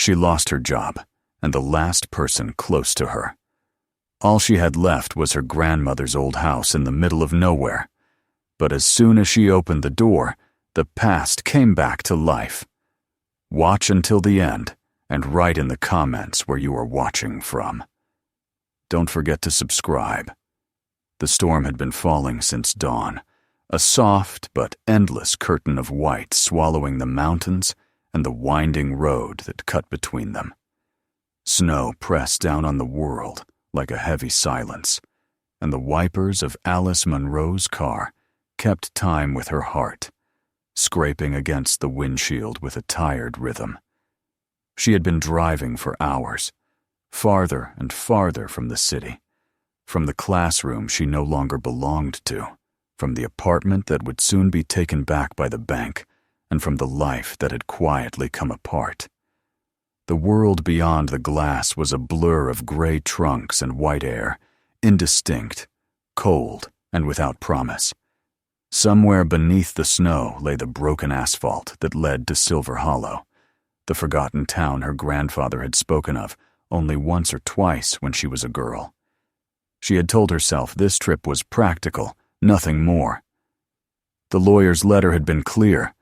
She lost her job, and the last person close to her. All she had left was her grandmother's old house in the middle of nowhere. But as soon as she opened the door, the past came back to life. Watch until the end, and write in the comments where you are watching from. Don't forget to subscribe. The storm had been falling since dawn, a soft but endless curtain of white swallowing the mountains and the winding road that cut between them. Snow pressed down on the world like a heavy silence, and the wipers of Alice Munro's car kept time with her heart, scraping against the windshield with a tired rhythm. She had been driving for hours, farther and farther from the city, from the classroom she no longer belonged to, from the apartment that would soon be taken back by the bank, and from the life that had quietly come apart. The world beyond the glass was a blur of gray trunks and white air, indistinct, cold, and without promise. Somewhere beneath the snow lay the broken asphalt that led to Silver Hollow, the forgotten town her grandfather had spoken of only once or twice when she was a girl. She had told herself this trip was practical, nothing more. The lawyer's letter had been clear.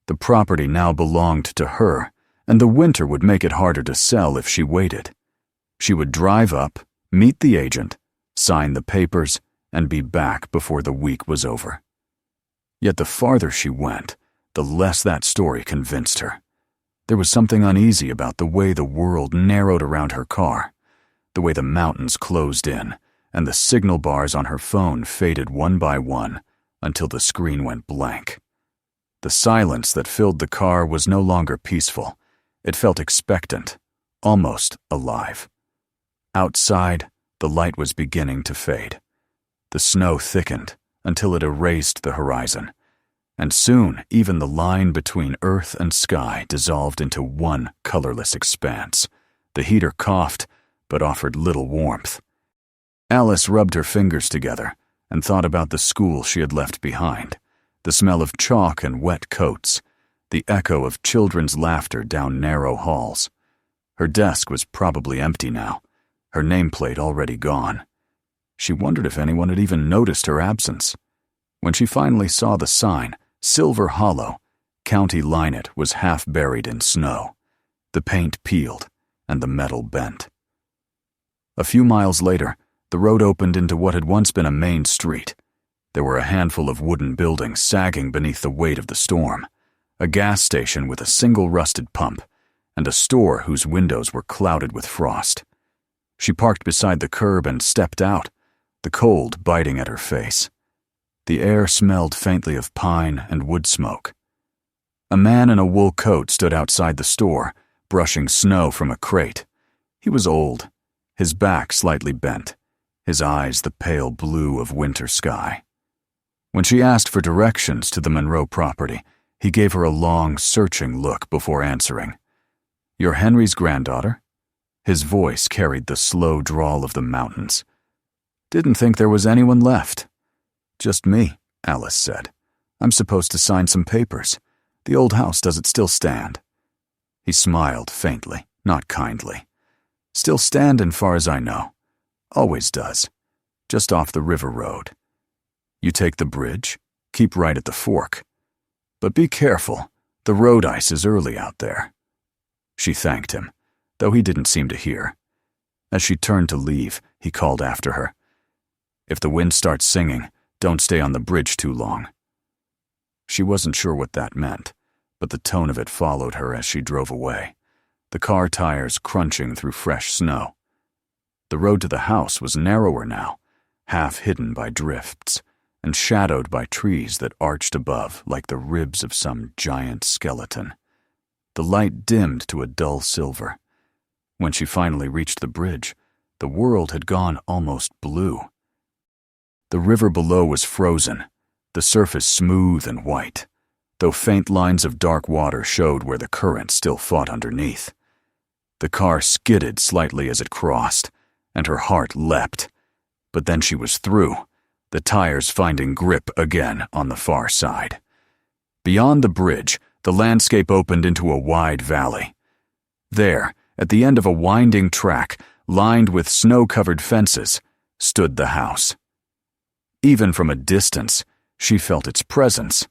The property now belonged to her, and the winter would make it harder to sell if she waited. She would drive up, meet the agent, sign the papers, and be back before the week was over. Yet the farther she went, the less that story convinced her. There was something uneasy about the way the world narrowed around her car, the way the mountains closed in, and the signal bars on her phone faded one by one until the screen went blank. The silence that filled the car was no longer peaceful. It felt expectant, almost alive. Outside, the light was beginning to fade. The snow thickened until it erased the horizon, and soon even the line between earth and sky dissolved into one colorless expanse. The heater coughed, but offered little warmth. Alice rubbed her fingers together and thought about the school she had left behind, the smell of chalk and wet coats, the echo of children's laughter down narrow halls. Her desk was probably empty now, her nameplate already gone. She wondered if anyone had even noticed her absence. When she finally saw the sign, Silver Hollow, County Linnet was half buried in snow. The paint peeled, and the metal bent. A few miles later, the road opened into what had once been a main street. There were a handful of wooden buildings sagging beneath the weight of the storm, a gas station with a single rusted pump, and a store whose windows were clouded with frost. She parked beside the curb and stepped out, the cold biting at her face. The air smelled faintly of pine and wood smoke. A man in a wool coat stood outside the store, brushing snow from a crate. He was old, his back slightly bent, his eyes the pale blue of winter sky. When she asked for directions to the Munro property, he gave her a long, searching look before answering. "You're Henry's granddaughter?" His voice carried the slow drawl of the mountains. "Didn't think there was anyone left." "Just me," Alice said. "I'm supposed to sign some papers. The old house, does it still stand?" He smiled faintly, not kindly. "Still standin' far as I know. Always does. Just off the river road. You take the bridge, keep right at the fork. But be careful, the road ice is early out there." She thanked him, though he didn't seem to hear. As she turned to leave, he called after her. "If the wind starts singing, don't stay on the bridge too long." She wasn't sure what that meant, but the tone of it followed her as she drove away, the car tires crunching through fresh snow. The road to the house was narrower now, half hidden by drifts, and shadowed by trees that arched above like the ribs of some giant skeleton. The light dimmed to a dull silver. When she finally reached the bridge, the world had gone almost blue. The river below was frozen, the surface smooth and white, though faint lines of dark water showed where the current still fought underneath. The car skidded slightly as it crossed, and her heart leapt. But then she was through, the tires finding grip again on the far side. Beyond the bridge, the landscape opened into a wide valley. There, at the end of a winding track, lined with snow-covered fences, stood the house. Even from a distance, she felt its presence.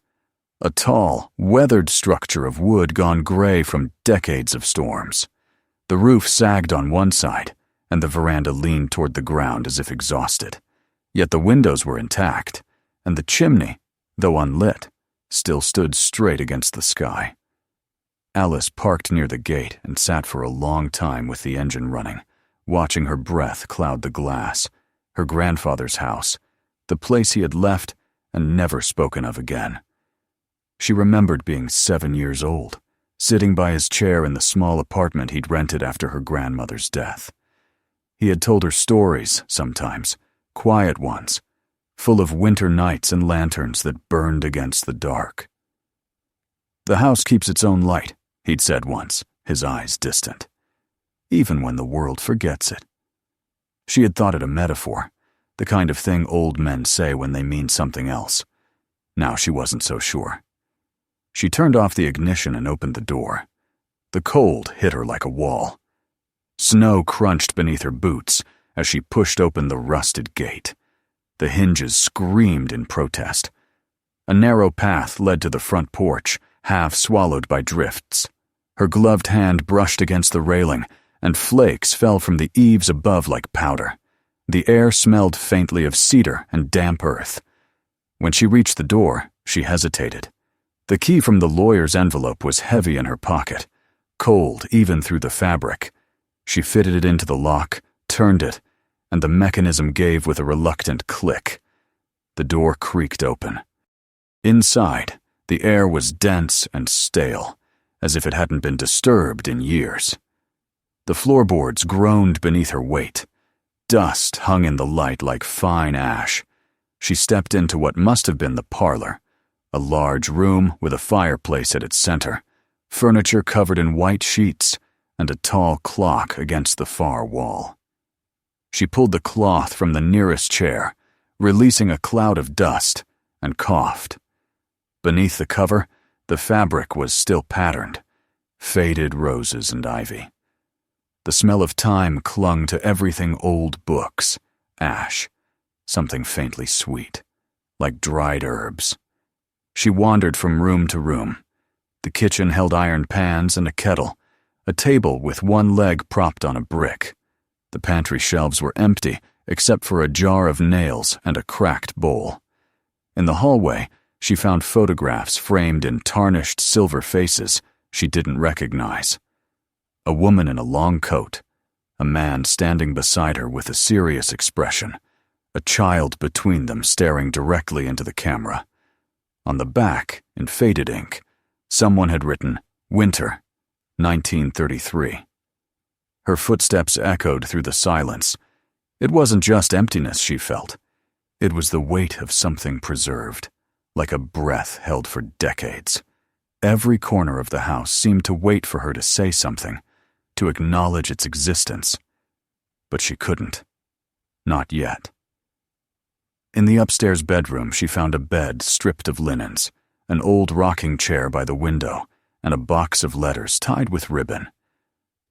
A tall, weathered structure of wood gone gray from decades of storms. The roof sagged on one side, and the veranda leaned toward the ground as if exhausted. Yet the windows were intact, and the chimney, though unlit, still stood straight against the sky. Alice parked near the gate and sat for a long time with the engine running, watching her breath cloud the glass, her grandfather's house, the place he had left and never spoken of again. She remembered being 7 years old, sitting by his chair in the small apartment he'd rented after her grandmother's death. He had told her stories, sometimes, quiet ones, full of winter nights and lanterns that burned against the dark. "The house keeps its own light," he'd said once, his eyes distant, "even when the world forgets it." She had thought it a metaphor, the kind of thing old men say when they mean something else. Now she wasn't so sure. She turned off the ignition and opened the door. The cold hit her like a wall. Snow crunched beneath her boots as she pushed open the rusted gate. The hinges screamed in protest. A narrow path led to the front porch, half swallowed by drifts. Her gloved hand brushed against the railing, and flakes fell from the eaves above like powder. The air smelled faintly of cedar and damp earth. When she reached the door, she hesitated. The key from the lawyer's envelope was heavy in her pocket, cold even through the fabric. She fitted it into the lock, turned it, and the mechanism gave with a reluctant click. The door creaked open. Inside, the air was dense and stale, as if it hadn't been disturbed in years. The floorboards groaned beneath her weight. Dust hung in the light like fine ash. She stepped into what must have been the parlor, a large room with a fireplace at its center, furniture covered in white sheets, and a tall clock against the far wall. She pulled the cloth from the nearest chair, releasing a cloud of dust, and coughed. Beneath the cover, the fabric was still patterned, faded roses and ivy. The smell of time clung to everything: old books, ash, something faintly sweet, like dried herbs. She wandered from room to room. The kitchen held iron pans and a kettle, a table with one leg propped on a brick. The pantry shelves were empty, except for a jar of nails and a cracked bowl. In the hallway, she found photographs framed in tarnished silver faces she didn't recognize. A woman in a long coat, a man standing beside her with a serious expression, a child between them staring directly into the camera. On the back, in faded ink, someone had written, "Winter, 1933. Her footsteps echoed through the silence. It wasn't just emptiness she felt. It was the weight of something preserved, like a breath held for decades. Every corner of the house seemed to wait for her to say something, to acknowledge its existence. But she couldn't. Not yet. In the upstairs bedroom, she found a bed stripped of linens, an old rocking chair by the window, and a box of letters tied with ribbon.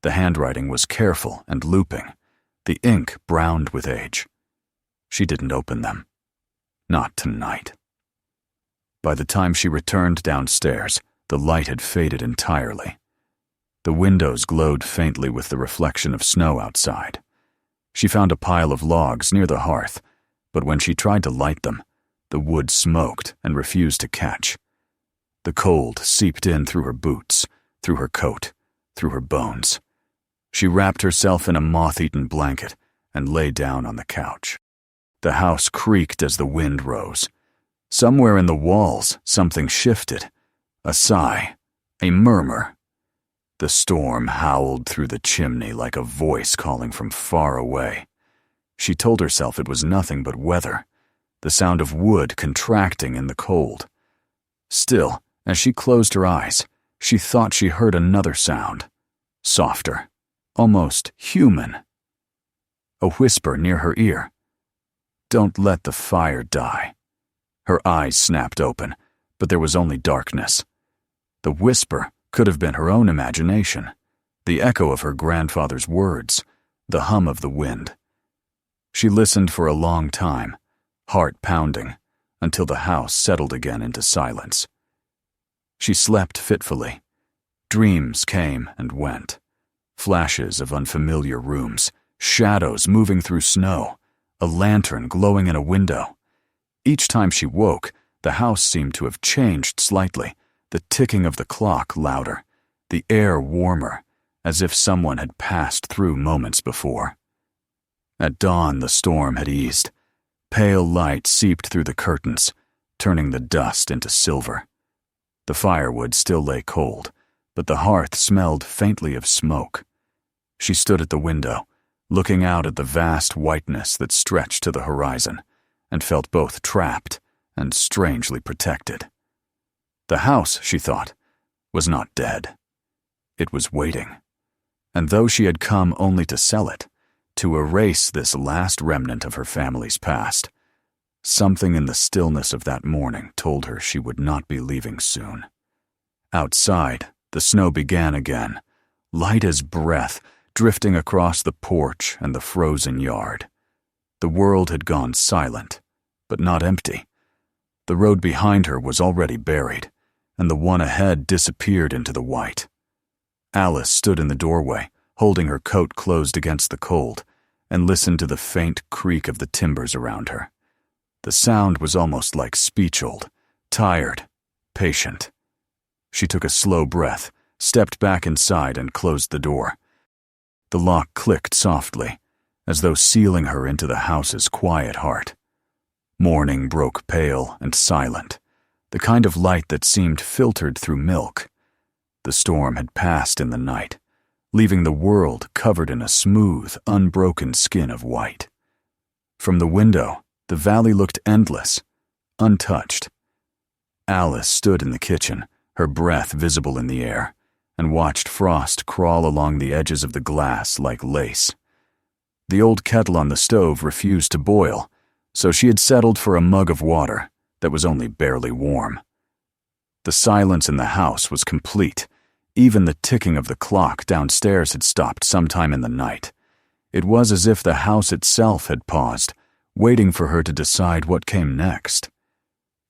The handwriting was careful and looping, the ink browned with age. She didn't open them. Not tonight. By the time she returned downstairs, the light had faded entirely. The windows glowed faintly with the reflection of snow outside. She found a pile of logs near the hearth, but when she tried to light them, the wood smoked and refused to catch. The cold seeped in through her boots, through her coat, through her bones. She wrapped herself in a moth-eaten blanket and lay down on the couch. The house creaked as the wind rose. Somewhere in the walls, something shifted. A sigh, a murmur. The storm howled through the chimney like a voice calling from far away. She told herself it was nothing but weather, the sound of wood contracting in the cold. Still, as she closed her eyes, she thought she heard another sound, softer, almost human. A whisper near her ear. "Don't let the fire die." Her eyes snapped open, but there was only darkness. The whisper could have been her own imagination. the echo of her grandfather's words, the hum of the wind. She listened for a long time, heart pounding, until the house settled again into silence. She slept fitfully. Dreams came and went. Flashes of unfamiliar rooms, shadows moving through snow, a lantern glowing in a window. Each time she woke, the house seemed to have changed slightly, the ticking of the clock louder, the air warmer, as if someone had passed through moments before. At dawn, the storm had eased. Pale light seeped through the curtains, turning the dust into silver. The firewood still lay cold, but the hearth smelled faintly of smoke. She stood at the window, looking out at the vast whiteness that stretched to the horizon, and felt both trapped and strangely protected. The house, she thought, was not dead. It was waiting. And though she had come only to sell it, to erase this last remnant of her family's past, something in the stillness of that morning told her she would not be leaving soon. Outside, the snow began again, light as breath, drifting across the porch and the frozen yard. The world had gone silent, but not empty. The road behind her was already buried, and the one ahead disappeared into the white. Alice stood in the doorway, holding her coat closed against the cold, and listened to the faint creak of the timbers around her. The sound was almost like speech-old, tired, patient. She took a slow breath, stepped back inside, and closed the door. The lock clicked softly, as though sealing her into the house's quiet heart. Morning broke pale and silent, the kind of light that seemed filtered through milk. The storm had passed in the night, leaving the world covered in a smooth, unbroken skin of white. From the window, the valley looked endless, untouched. Alice stood in the kitchen, her breath visible in the air, and watched frost crawl along the edges of the glass like lace. The old kettle on the stove refused to boil, so she had settled for a mug of water that was only barely warm. The silence in the house was complete. Even the ticking of the clock downstairs had stopped sometime in the night. It was as if the house itself had paused, waiting for her to decide what came next.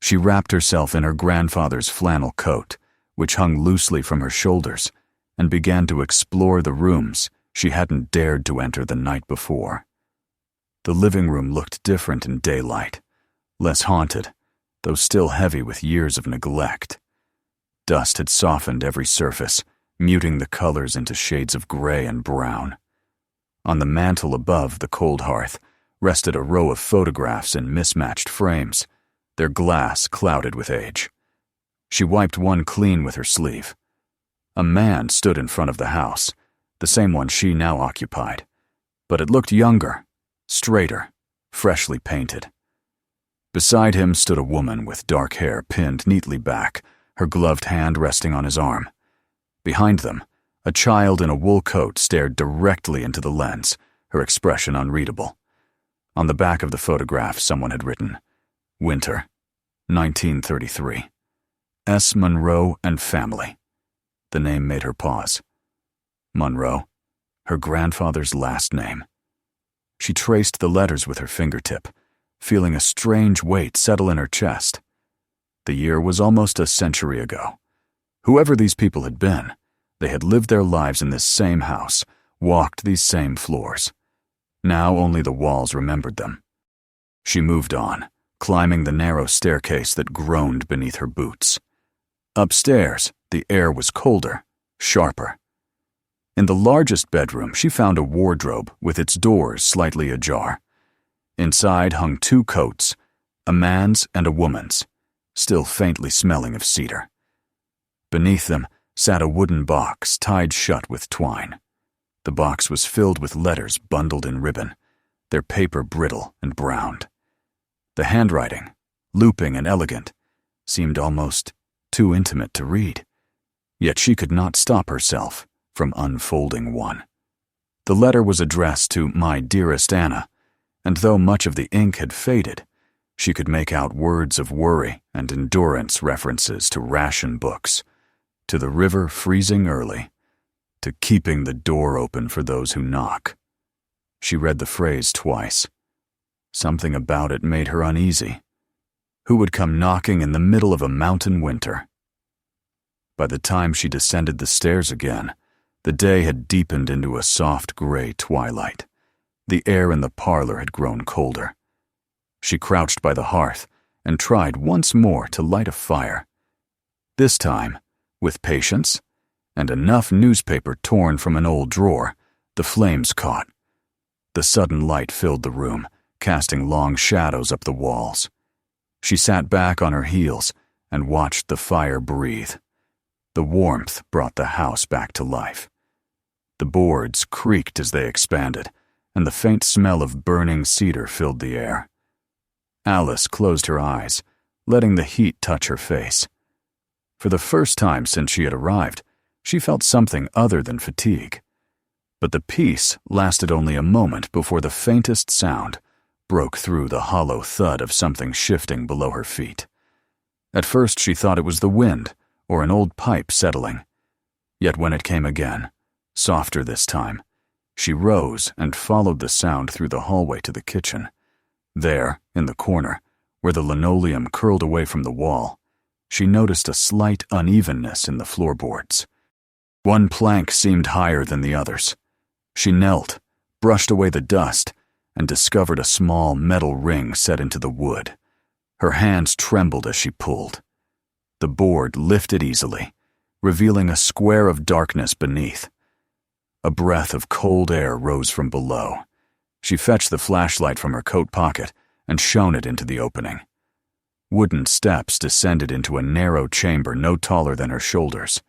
She wrapped herself in her grandfather's flannel coat, which hung loosely from her shoulders, and began to explore the rooms she hadn't dared to enter the night before. The living room looked different in daylight, less haunted, though still heavy with years of neglect. Dust had softened every surface, muting the colors into shades of gray and brown. On the mantel above the cold hearth rested a row of photographs in mismatched frames, their glass clouded with age. She wiped one clean with her sleeve. A man stood in front of the house, the same one she now occupied, but it looked younger, straighter, freshly painted. Beside him stood a woman with dark hair pinned neatly back, her gloved hand resting on his arm. Behind them, a child in a wool coat stared directly into the lens, her expression unreadable. On the back of the photograph, someone had written, "Winter, 1933. S. Monroe and family." The name made her pause. Monroe, her grandfather's last name. She traced the letters with her fingertip, feeling a strange weight settle in her chest. The year was almost a century ago. Whoever these people had been, they had lived their lives in this same house, walked these same floors. Now only the walls remembered them. She moved on, climbing the narrow staircase that groaned beneath her boots. Upstairs, the air was colder, sharper. In the largest bedroom, she found a wardrobe with its doors slightly ajar. Inside hung 2 coats, a man's and a woman's, still faintly smelling of cedar. Beneath them sat a wooden box tied shut with twine. The box was filled with letters bundled in ribbon, their paper brittle and browned. The handwriting, looping and elegant, seemed almost too intimate to read, yet she could not stop herself from unfolding one. The letter was addressed to "My dearest Anna," and though much of the ink had faded, she could make out words of worry and endurance references to ration books, to the river freezing early, to keeping the door open for those who knock. She read the phrase twice. Something about it made her uneasy. Who would come knocking in the middle of a mountain winter? By the time she descended the stairs again, the day had deepened into a soft gray twilight. The air in the parlor had grown colder. She crouched by the hearth and tried once more to light a fire. This time, with patience and enough newspaper torn from an old drawer, the flames caught. The sudden light filled the room, casting long shadows up the walls. She sat back on her heels and watched the fire breathe. The warmth brought the house back to life. The boards creaked as they expanded, and the faint smell of burning cedar filled the air. Alice closed her eyes, letting the heat touch her face. For the first time since she had arrived, she felt something other than fatigue. But the peace lasted only a moment before the faintest sound broke through the hollow thud of something shifting below her feet. At first she thought it was the wind or an old pipe settling. Yet when it came again, softer this time, she rose and followed the sound through the hallway to the kitchen. There, in the corner, where the linoleum curled away from the wall, she noticed a slight unevenness in the floorboards. One plank seemed higher than the others. She knelt, brushed away the dust, and discovered a small metal ring set into the wood. Her hands trembled as she pulled. The board lifted easily, revealing a square of darkness beneath. A breath of cold air rose from below. She fetched the flashlight from her coat pocket and shone it into the opening. Wooden steps descended into a narrow chamber no taller than her shoulders.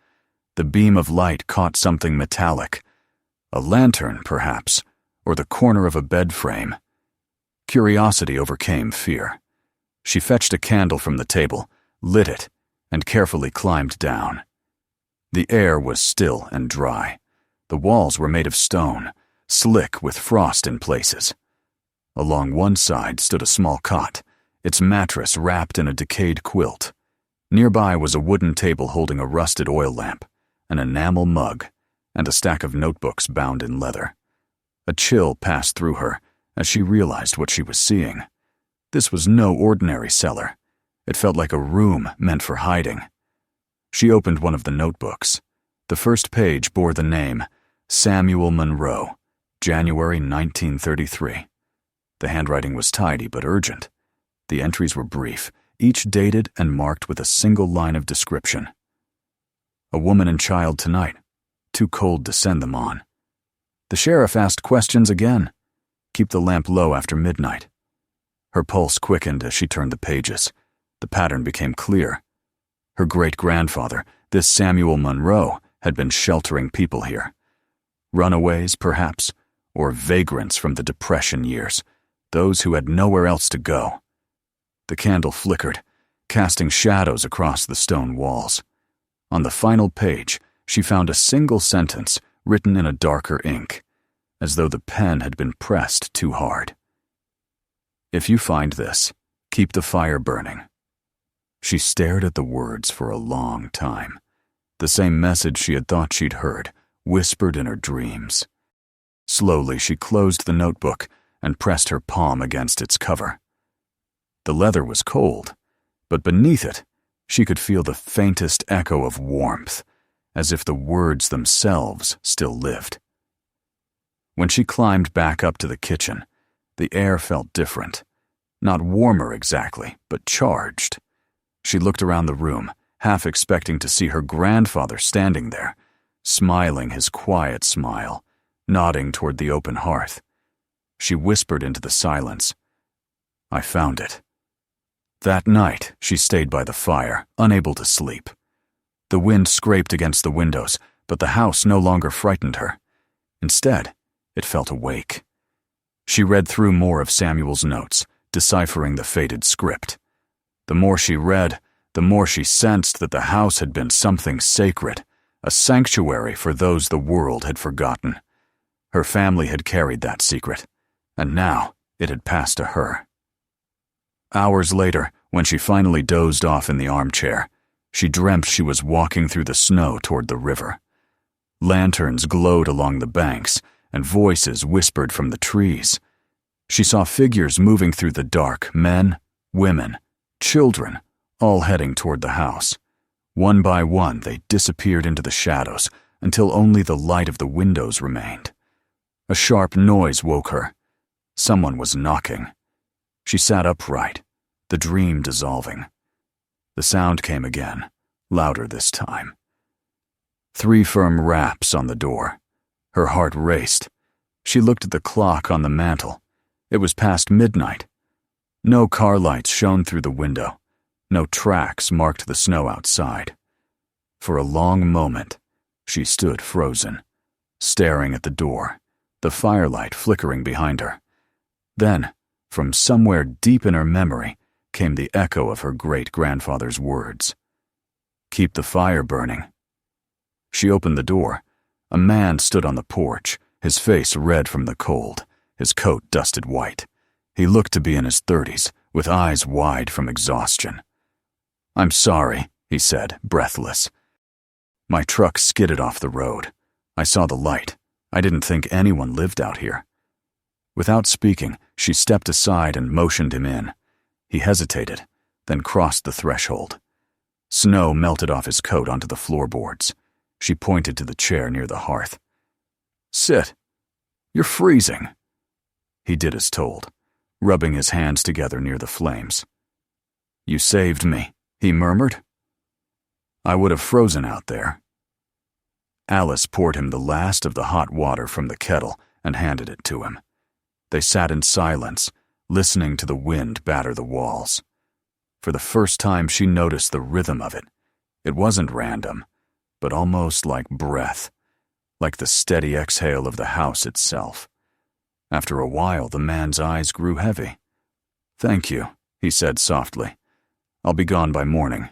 The beam of light caught something metallic. A lantern, perhaps, or the corner of a bed frame. Curiosity overcame fear. She fetched a candle from the table, lit it, and carefully climbed down. The air was still and dry. The walls were made of stone, slick with frost in places. Along one side stood a small cot, its mattress wrapped in a decayed quilt. Nearby was a wooden table holding a rusted oil lamp, an enamel mug, and a stack of notebooks bound in leather. A chill passed through her as she realized what she was seeing. This was no ordinary cellar. It felt like a room meant for hiding. She opened one of the notebooks. The first page bore the name Samuel Monroe, January 1933. The handwriting was tidy but urgent. The entries were brief, each dated and marked with a single line of description. A woman and child tonight, too cold to send them on. The sheriff asked questions again. Keep the lamp low after midnight. Her pulse quickened as she turned the pages. The pattern became clear. Her great-grandfather, this Samuel Monroe, had been sheltering people here. Runaways, perhaps, or vagrants from the Depression years, those who had nowhere else to go. The candle flickered, casting shadows across the stone walls. On the final page, she found a single sentence written in a darker ink, as though the pen had been pressed too hard. If you find this, keep the fire burning. She stared at the words for a long time. The same message she had thought she'd heard, whispered in her dreams. Slowly she closed the notebook and pressed her palm against its cover. The leather was cold, but beneath it, she could feel the faintest echo of warmth, as if the words themselves still lived. When she climbed back up to the kitchen, the air felt different. Not warmer exactly, but charged. She looked around the room, half expecting to see her grandfather standing there, smiling his quiet smile, nodding toward the open hearth. She whispered into the silence, "I found it." That night, she stayed by the fire, unable to sleep. The wind scraped against the windows, but the house no longer frightened her. Instead, it felt awake. She read through more of Samuel's notes, deciphering the faded script. The more she read, the more she sensed that the house had been something sacred, a sanctuary for those the world had forgotten. Her family had carried that secret, and now it had passed to her. Hours later, when she finally dozed off in the armchair, she dreamt she was walking through the snow toward the river. Lanterns glowed along the banks, and voices whispered from the trees. She saw figures moving through the dark, men, women, children, all heading toward the house. One by one, they disappeared into the shadows until only the light of the windows remained. A sharp noise woke her. Someone was knocking. She sat upright, the dream dissolving. The sound came again, louder this time. 3 firm raps on the door. Her heart raced. She looked at the clock on the mantel. It was past midnight. No car lights shone through the window. No tracks marked the snow outside. For a long moment, she stood frozen, staring at the door, the firelight flickering behind her. Then, from somewhere deep in her memory, came the echo of her great-grandfather's words. "Keep the fire burning." She opened the door. A man stood on the porch, his face red from the cold, his coat dusted white. He looked to be in his 30s, with eyes wide from exhaustion. "I'm sorry," he said, breathless. "My truck skidded off the road. I saw the light. I didn't think anyone lived out here." Without speaking, she stepped aside and motioned him in. He hesitated, then crossed the threshold. Snow melted off his coat onto the floorboards. She pointed to the chair near the hearth. "Sit. You're freezing." He did as told, rubbing his hands together near the flames. "You saved me," he murmured. "I would have frozen out there." Alice poured him the last of the hot water from the kettle and handed it to him. They sat in silence, listening to the wind batter the walls. For the first time she noticed the rhythm of it. It wasn't random, but almost like breath, like the steady exhale of the house itself. After a while, the man's eyes grew heavy. "Thank you," he said softly. "I'll be gone by morning."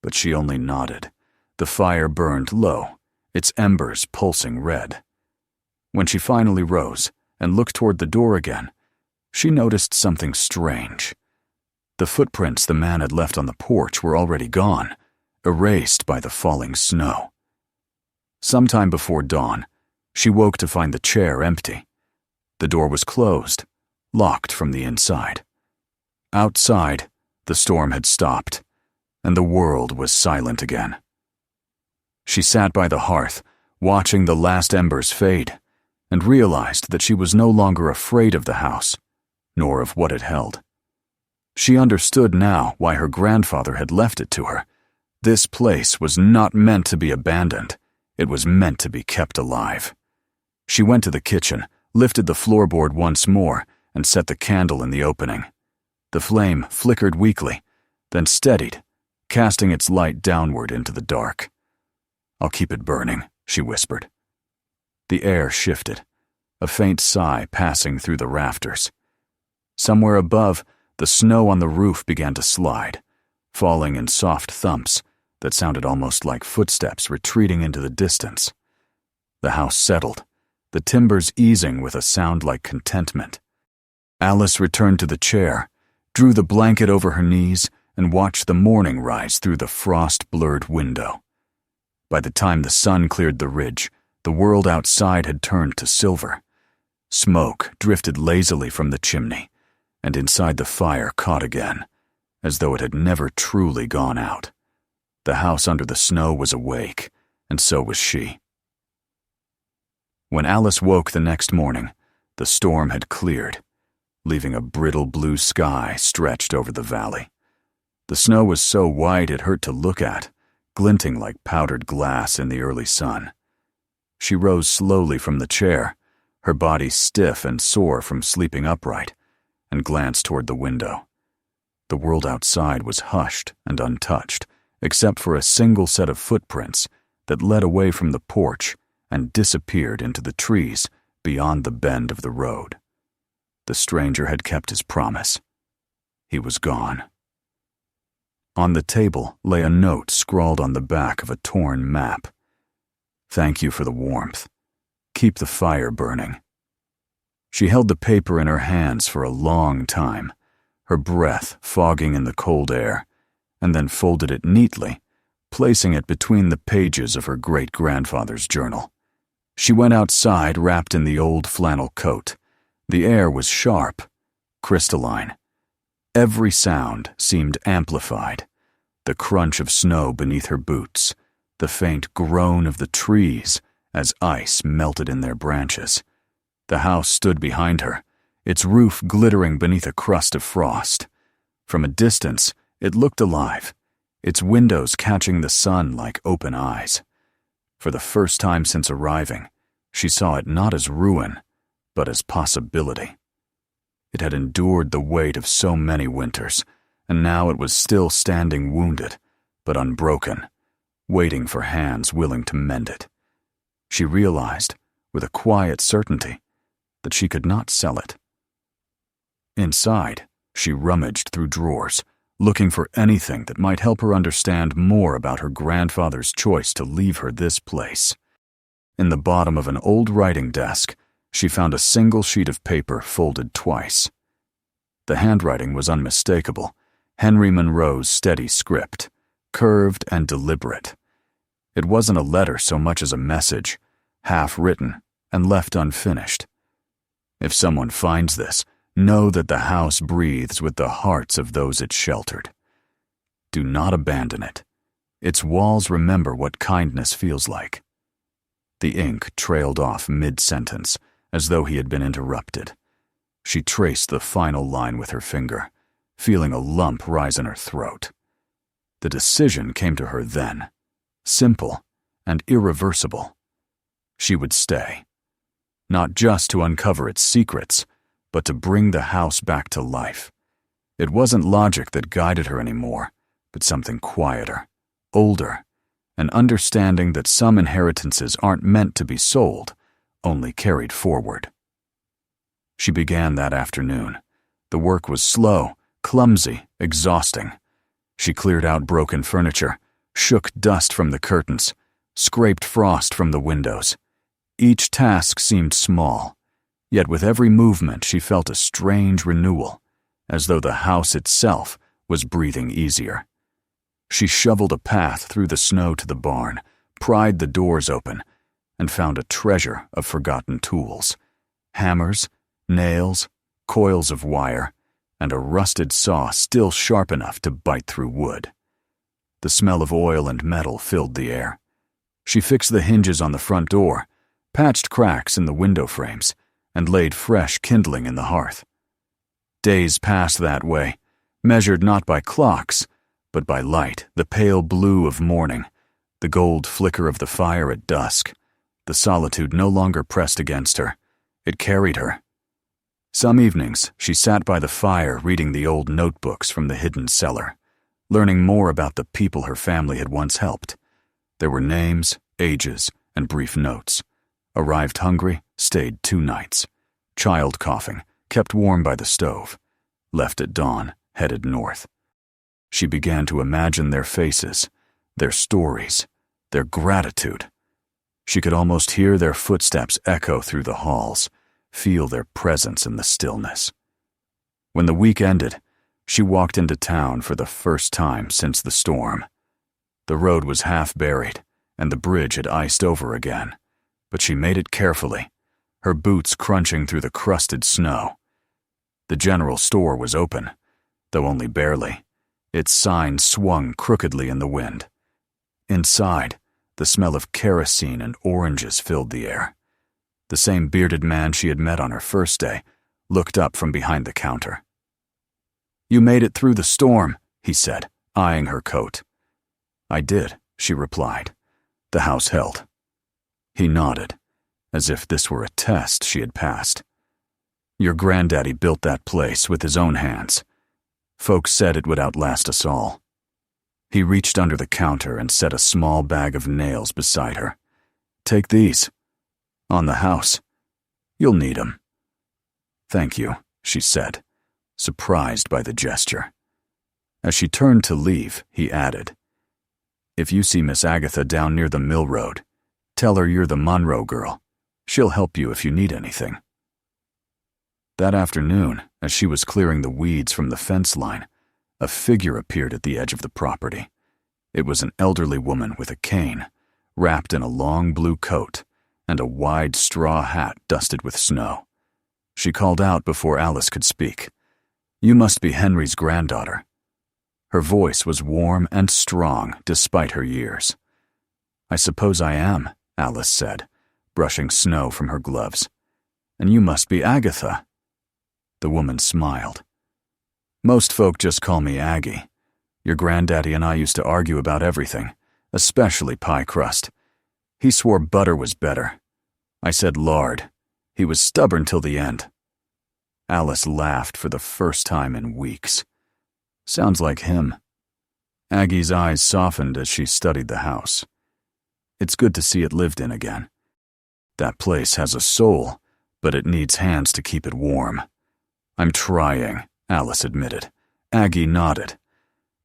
But she only nodded. The fire burned low, its embers pulsing red. When she finally rose and looked toward the door again, she noticed something strange. The footprints the man had left on the porch were already gone, erased by the falling snow. Sometime before dawn, she woke to find the chair empty. The door was closed, locked from the inside. Outside, the storm had stopped, and the world was silent again. She sat by the hearth, watching the last embers fade, and realized that she was no longer afraid of the house, nor of what it held. She understood now why her grandfather had left it to her. This place was not meant to be abandoned. It was meant to be kept alive. She went to the kitchen, lifted the floorboard once more, and set the candle in the opening. The flame flickered weakly, then steadied, casting its light downward into the dark. "I'll keep it burning," she whispered. The air shifted, a faint sigh passing through the rafters. Somewhere above, the snow on the roof began to slide, falling in soft thumps that sounded almost like footsteps retreating into the distance. The house settled, the timbers easing with a sound like contentment. Alice returned to the chair, drew the blanket over her knees, and watched the morning rise through the frost-blurred window. By the time the sun cleared the ridge, the world outside had turned to silver. Smoke drifted lazily from the chimney, and inside the fire caught again, as though it had never truly gone out. The house under the snow was awake, and so was she. When Alice woke the next morning, the storm had cleared, leaving a brittle blue sky stretched over the valley. The snow was so white it hurt to look at, glinting like powdered glass in the early sun. She rose slowly from the chair, her body stiff and sore from sleeping upright, and glanced toward the window. The world outside was hushed and untouched, except for a single set of footprints that led away from the porch and disappeared into the trees beyond the bend of the road. The stranger had kept his promise. He was gone. On the table lay a note scrawled on the back of a torn map. "Thank you for the warmth. Keep the fire burning." She held the paper in her hands for a long time, her breath fogging in the cold air, and then folded it neatly, placing it between the pages of her great-grandfather's journal. She went outside wrapped in the old flannel coat. The air was sharp, crystalline. Every sound seemed amplified. The crunch of snow beneath her boots, the faint groan of the trees as ice melted in their branches. The house stood behind her, its roof glittering beneath a crust of frost. From a distance, it looked alive, its windows catching the sun like open eyes. For the first time since arriving, she saw it not as ruin, but as possibility. It had endured the weight of so many winters, and now it was still standing wounded, but unbroken, waiting for hands willing to mend it. She realized, with a quiet certainty, that she could not sell it. Inside, she rummaged through drawers, looking for anything that might help her understand more about her grandfather's choice to leave her this place. In the bottom of an old writing desk, she found a single sheet of paper folded twice. The handwriting was unmistakable, Henry Monroe's steady script, curved and deliberate. It wasn't a letter so much as a message, half-written and left unfinished. If someone finds this, know that the house breathes with the hearts of those it sheltered. Do not abandon it. Its walls remember what kindness feels like. The ink trailed off mid-sentence, as though he had been interrupted. She traced the final line with her finger, feeling a lump rise in her throat. The decision came to her then, simple and irreversible. She would stay, not just to uncover its secrets, but to bring the house back to life. It wasn't logic that guided her anymore, but something quieter, older, an understanding that some inheritances aren't meant to be sold, only carried forward. She began that afternoon. The work was slow, clumsy, exhausting. She cleared out broken furniture, shook dust from the curtains, scraped frost from the windows. Each task seemed small, yet with every movement she felt a strange renewal, as though the house itself was breathing easier. She shoveled a path through the snow to the barn, pried the doors open, and found a treasure of forgotten tools: hammers, nails, coils of wire, and a rusted saw still sharp enough to bite through wood. The smell of oil and metal filled the air. She fixed the hinges on the front door, patched cracks in the window frames, and laid fresh kindling in the hearth. Days passed that way, measured not by clocks, but by light, the pale blue of morning, the gold flicker of the fire at dusk. The solitude no longer pressed against her. It carried her. Some evenings, she sat by the fire reading the old notebooks from the hidden cellar, learning more about the people her family had once helped. There were names, ages, and brief notes. Arrived hungry, stayed 2 nights. Child coughing, kept warm by the stove. Left at dawn, headed north. She began to imagine their faces, their stories, their gratitude. She could almost hear their footsteps echo through the halls, feel their presence in the stillness. When the week ended, she walked into town for the first time since the storm. The road was half buried, and the bridge had iced over again, but she made it carefully, her boots crunching through the crusted snow. The general store was open, though only barely. Its sign swung crookedly in the wind. Inside, the smell of kerosene and oranges filled the air. The same bearded man she had met on her first day looked up from behind the counter. "You made it through the storm," he said, eyeing her coat. "I did," she replied. "The house held." He nodded, as if this were a test she had passed. "Your granddaddy built that place with his own hands. Folks said it would outlast us all." He reached under the counter and set a small bag of nails beside her. "Take these. On the house. You'll need 'em." "Thank you," she said, surprised by the gesture. As she turned to leave, he added, "If you see Miss Agatha down near the mill road, tell her you're the Monroe girl. She'll help you if you need anything." That afternoon, as she was clearing the weeds from the fence line, a figure appeared at the edge of the property. It was an elderly woman with a cane, wrapped in a long blue coat and a wide straw hat dusted with snow. She called out before Alice could speak. "You must be Henry's granddaughter." Her voice was warm and strong despite her years. "I suppose I am," Alice said, brushing snow from her gloves. "And you must be Agatha." The woman smiled. "Most folk just call me Aggie. Your granddaddy and I used to argue about everything, especially pie crust. He swore butter was better. I said lard. He was stubborn till the end." Alice laughed for the first time in weeks. "Sounds like him." Aggie's eyes softened as she studied the house. "It's good to see it lived in again. That place has a soul, but it needs hands to keep it warm." "I'm trying," Alice admitted. Aggie nodded.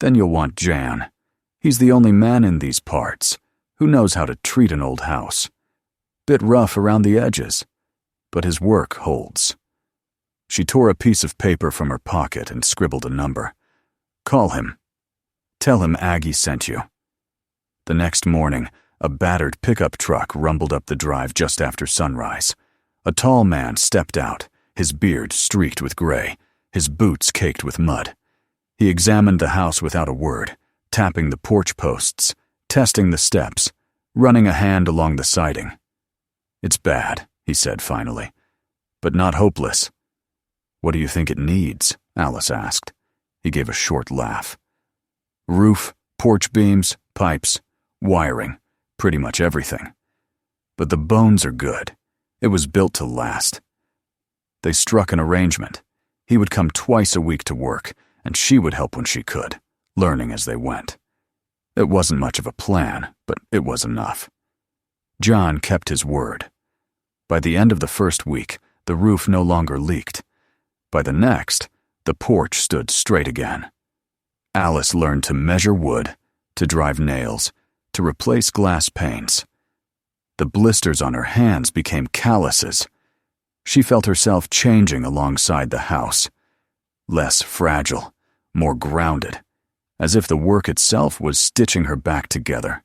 "Then you'll want Jan. He's the only man in these parts who knows how to treat an old house. Bit rough around the edges, but his work holds." She tore a piece of paper from her pocket and scribbled a number. "Call him. Tell him Aggie sent you." The next morning, a battered pickup truck rumbled up the drive just after sunrise. A tall man stepped out, his beard streaked with gray, his boots caked with mud. He examined the house without a word, tapping the porch posts, testing the steps, running a hand along the siding. "It's bad," he said finally, "but not hopeless." "What do you think it needs?" Alice asked. He gave a short laugh. "Roof, porch beams, pipes, wiring, pretty much everything. But the bones are good. It was built to last." They struck an arrangement. He would come twice a week to work, and she would help when she could, learning as they went. It wasn't much of a plan, but it was enough. John kept his word. By the end of the first week, the roof no longer leaked. By the next, the porch stood straight again. Alice learned to measure wood, to drive nails, to replace glass panes. The blisters on her hands became calluses. She felt herself changing alongside the house. Less fragile, more grounded, as if the work itself was stitching her back together.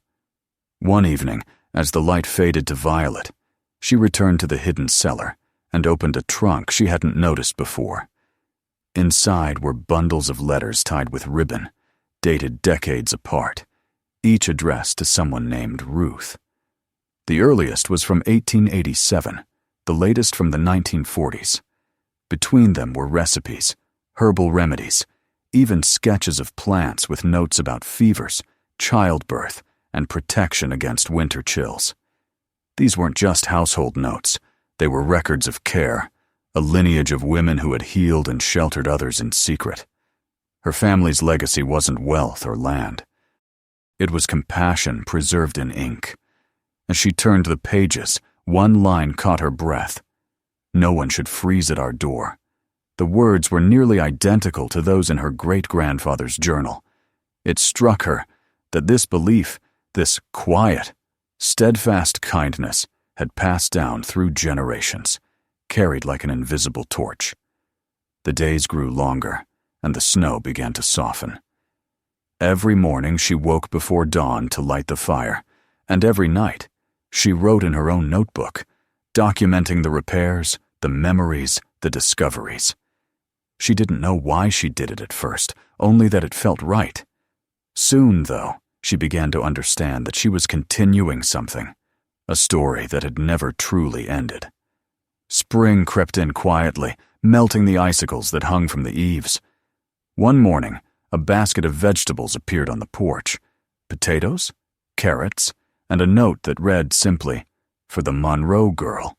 One evening, as the light faded to violet, she returned to the hidden cellar and opened a trunk she hadn't noticed before. Inside were bundles of letters tied with ribbon, dated decades apart, each addressed to someone named Ruth. The earliest was from 1887, the latest from the 1940s. Between them were recipes, herbal remedies, even sketches of plants with notes about fevers, childbirth, and protection against winter chills. These weren't just household notes. They were records of care, a lineage of women who had healed and sheltered others in secret. Her family's legacy wasn't wealth or land. It was compassion preserved in ink. As she turned the pages, one line caught her breath. "No one should freeze at our door." The words were nearly identical to those in her great-grandfather's journal. It struck her that this belief, this quiet, steadfast kindness, had passed down through generations, carried like an invisible torch. The days grew longer, and the snow began to soften. Every morning she woke before dawn to light the fire, and every night she wrote in her own notebook, documenting the repairs, the memories, the discoveries. She didn't know why she did it at first, only that it felt right. Soon, though, she began to understand that she was continuing something, a story that had never truly ended. Spring crept in quietly, melting the icicles that hung from the eaves. One morning, a basket of vegetables appeared on the porch. Potatoes, carrots, and a note that read simply, "For the Monroe girl."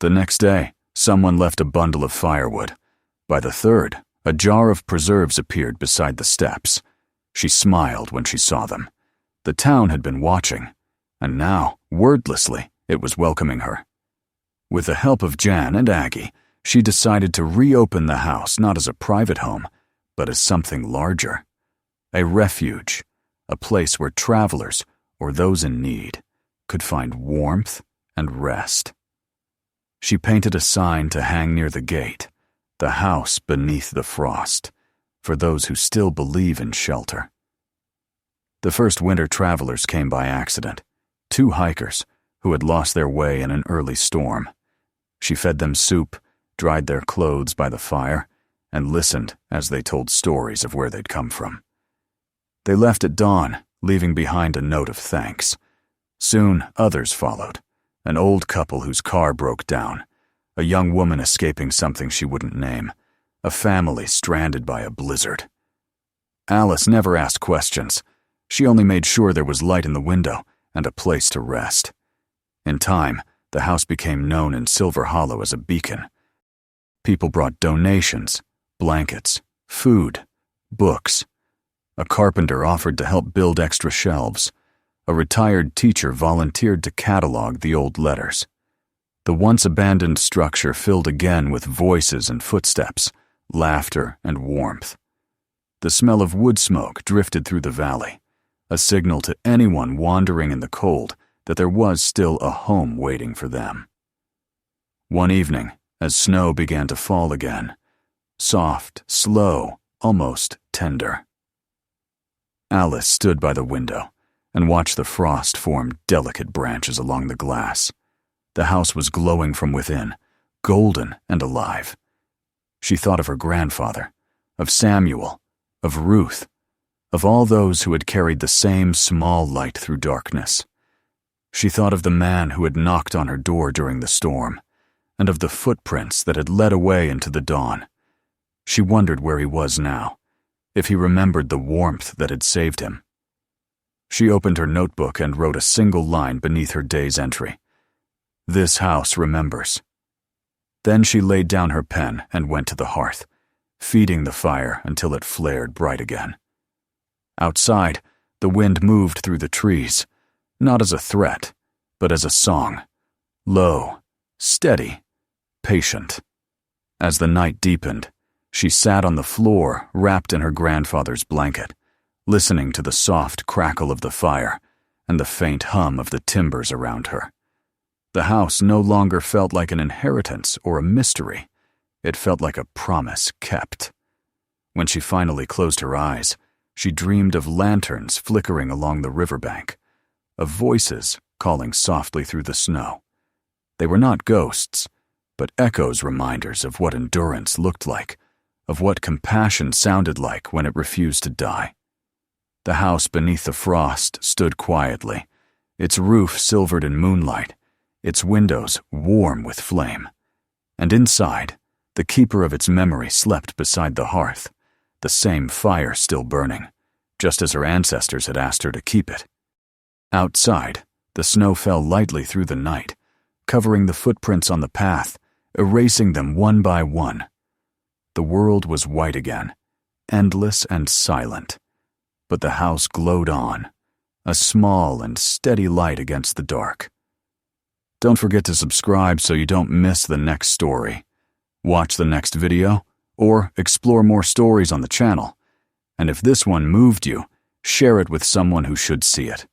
The next day, someone left a bundle of firewood. By the third, a jar of preserves appeared beside the steps. She smiled when she saw them. The town had been watching, and now, wordlessly, it was welcoming her. With the help of Jan and Aggie, she decided to reopen the house not as a private home, but as something larger. A refuge, a place where travelers, or those in need, could find warmth and rest. She painted a sign to hang near the gate, "The house beneath the frost," for those who still believe in shelter. The first winter travelers came by accident, 2 hikers who had lost their way in an early storm. She fed them soup, dried their clothes by the fire, and listened as they told stories of where they'd come from. They left at dawn, leaving behind a note of thanks. Soon, others followed, an old couple whose car broke down, a young woman escaping something she wouldn't name, a family stranded by a blizzard. Alice never asked questions. She only made sure there was light in the window and a place to rest. In time, the house became known in Silver Hollow as a beacon. People brought donations, blankets, food, books. A carpenter offered to help build extra shelves. A retired teacher volunteered to catalog the old letters. The once abandoned structure filled again with voices and footsteps, laughter and warmth. The smell of wood smoke drifted through the valley, a signal to anyone wandering in the cold that there was still a home waiting for them. One evening, as snow began to fall again, soft, slow, almost tender, Alice stood by the window and watched the frost form delicate branches along the glass. The house was glowing from within, golden and alive. She thought of her grandfather, of Samuel, of Ruth, of all those who had carried the same small light through darkness. She thought of the man who had knocked on her door during the storm, and of the footprints that had led away into the dawn. She wondered where he was now, if he remembered the warmth that had saved him. She opened her notebook and wrote a single line beneath her day's entry. "This house remembers." Then she laid down her pen and went to the hearth, feeding the fire until it flared bright again. Outside, the wind moved through the trees, not as a threat, but as a song, low, steady, patient. As the night deepened, she sat on the floor, wrapped in her grandfather's blanket, listening to the soft crackle of the fire and the faint hum of the timbers around her. The house no longer felt like an inheritance or a mystery. It felt like a promise kept. When she finally closed her eyes, she dreamed of lanterns flickering along the riverbank, of voices calling softly through the snow. They were not ghosts, but echoes, reminders of what endurance looked like, of what compassion sounded like when it refused to die. The house beneath the frost stood quietly, its roof silvered in moonlight, its windows warm with flame. And inside, the keeper of its memory slept beside the hearth, the same fire still burning, just as her ancestors had asked her to keep it. Outside, the snow fell lightly through the night, covering the footprints on the path, erasing them one by one. The world was white again, endless and silent, but the house glowed on, a small and steady light against the dark. Don't forget to subscribe so you don't miss the next story. Watch the next video, or explore more stories on the channel. And if this one moved you, share it with someone who should see it.